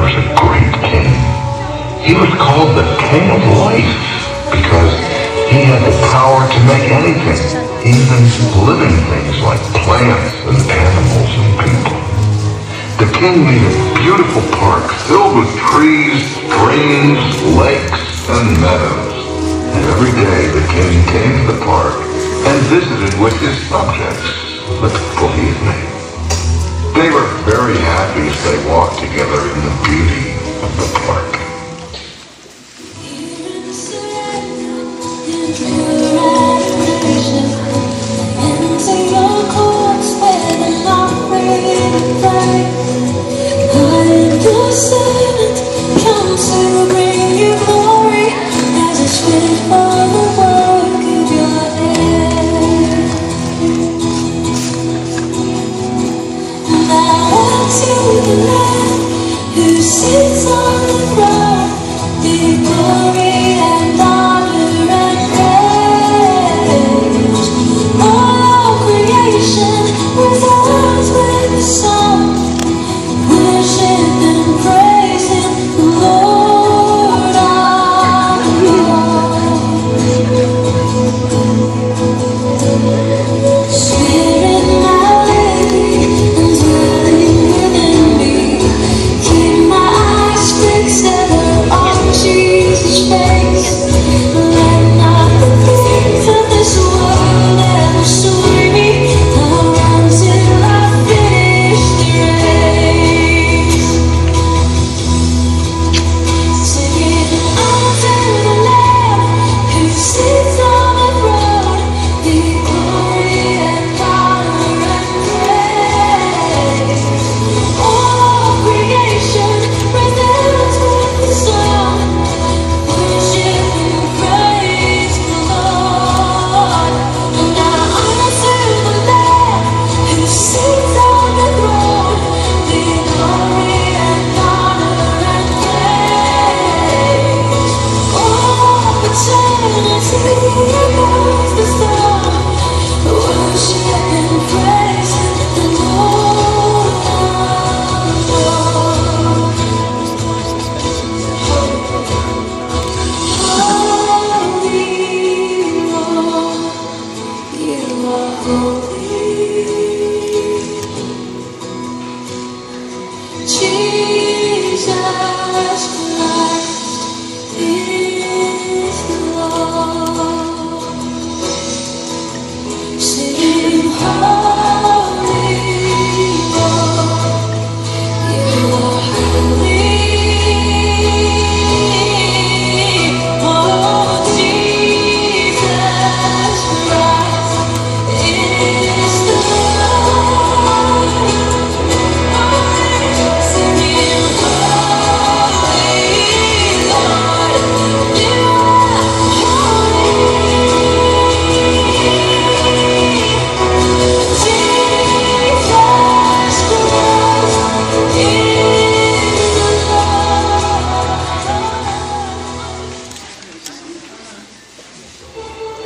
was a great king. He was called the King of Life because he had the power to make anything, even living things like plants and animals and people. The king made a beautiful park filled with trees, streams, lakes, and meadows. And every day the king came to the park and visited with his subjects, the people he had made. They were very happy as they walked together in the beauty of the park.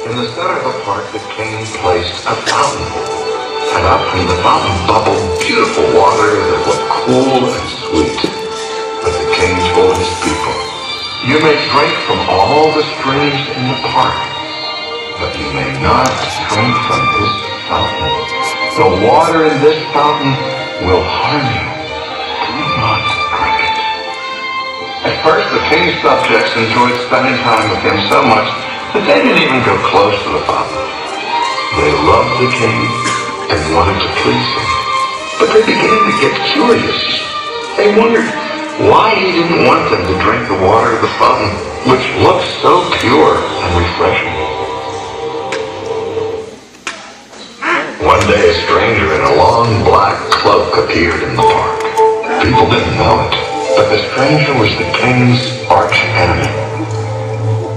In the center of the park, the king placed a fountain. And up from the fountain bubbled beautiful water that was cool and sweet. But the king told his people, "You may drink from all the streams in the park, but you may not drink from this fountain. The water in this fountain will harm you. Do not drink it." At first, the king's subjects enjoyed spending time with him so much that they didn't even go close to the fountain. They loved the king and wanted to please him. But they began to get curious. They wondered why he didn't want them to drink the water of the fountain, which looked so pure and refreshing. One day, a stranger in a long black cloak appeared in the park. People didn't know it, but the stranger was the king's arch enemy.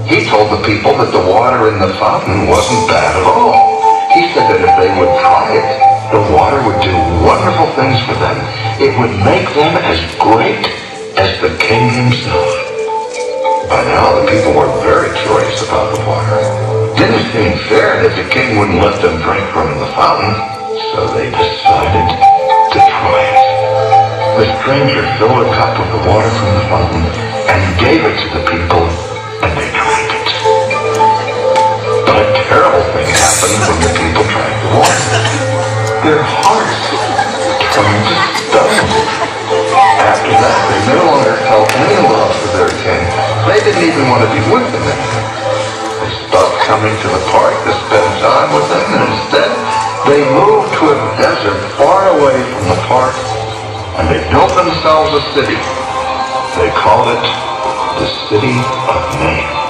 He told the people that the water in the fountain wasn't bad at all. He said that if they would try it, the water would do wonderful things for them. It would make them as great as the king himself. By now, the people were very curious about the water. It didn't seem fair that the king wouldn't let them drink from the fountain, so they decided to try it. The stranger filled a cup with the water from the fountain and gave it to the people, and they drank it. But a terrible thing happened when the people drank the water. Their hearts turned to stone. After that, they no longer felt any love for their king. They didn't even want to be with him anymore. They stopped coming to the park to spend time with him, and instead, they moved to a desert far away from the park, and they built themselves a city. They called it the City of Man.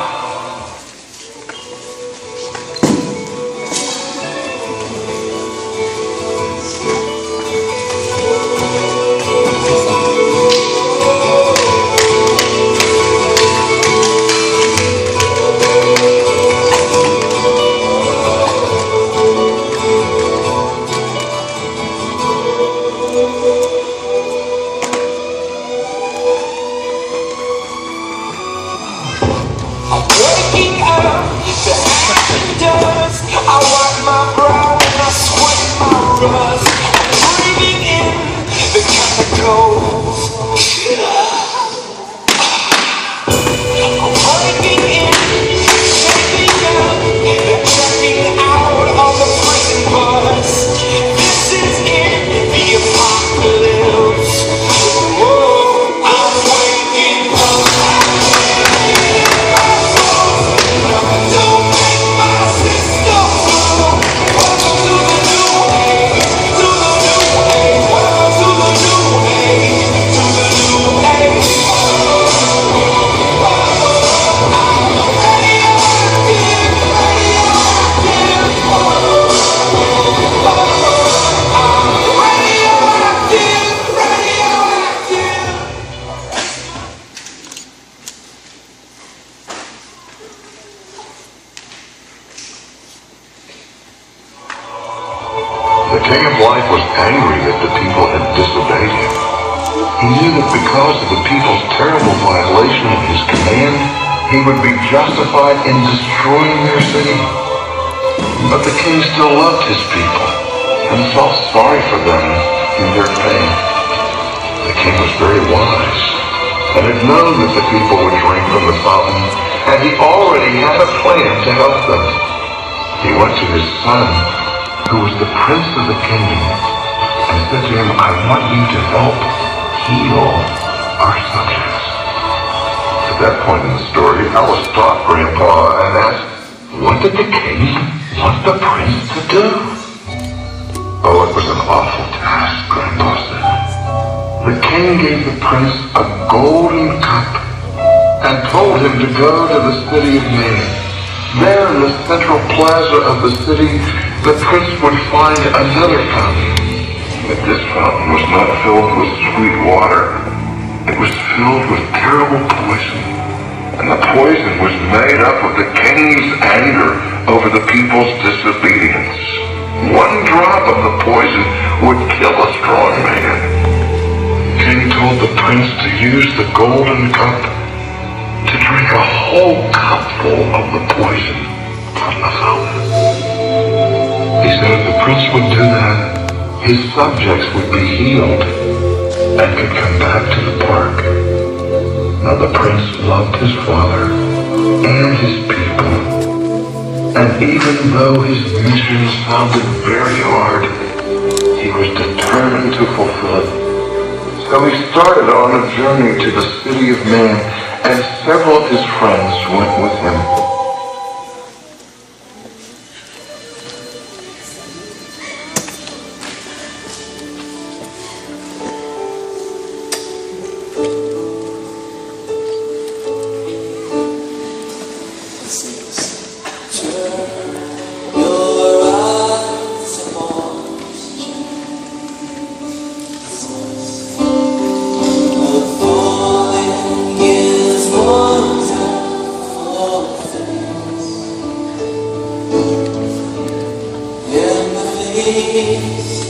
Waking up, the action does. I wipe my brow and I sweat my rust. Breathing in the chemicals. I'm breaking in, checking out, then checking out on the prison bus. This is it, the apocalypse. Whoa, I'm waking up. The King of Life was angry that the people had disobeyed him. He knew that because of the people's terrible violation of his command, he would be justified in destroying their city. But the king still loved his people and felt sorry for them in their pain. The king was very wise and had known that the people would drink from the fountain, and he already had a plan to help them. He went to his son, who was the prince of the kingdom, and said to him, I want you to help heal our subjects. At that point in the story, Alice stopped Grandpa and asked, what did the king want the prince to do? Oh, it was an awful task, Grandpa said. The king gave the prince a golden cup and told him to go to the city of Man. There in the central plaza of the city, the prince would find another fountain. But this fountain was not filled with sweet water. It was filled with terrible poison. And the poison was made up of the king's anger over the people's disobedience. One drop of the poison would kill a strong man. The king told the prince to use the golden cup to drink a whole cupful of the poison from the fountain. He said if the prince would do that, his subjects would be healed and could come back to the park. Now the prince loved his father and his people, and even though his mission sounded very hard, he was determined to fulfill it. So he started on a journey to the city of Man, and several of his friends went with him. Peace.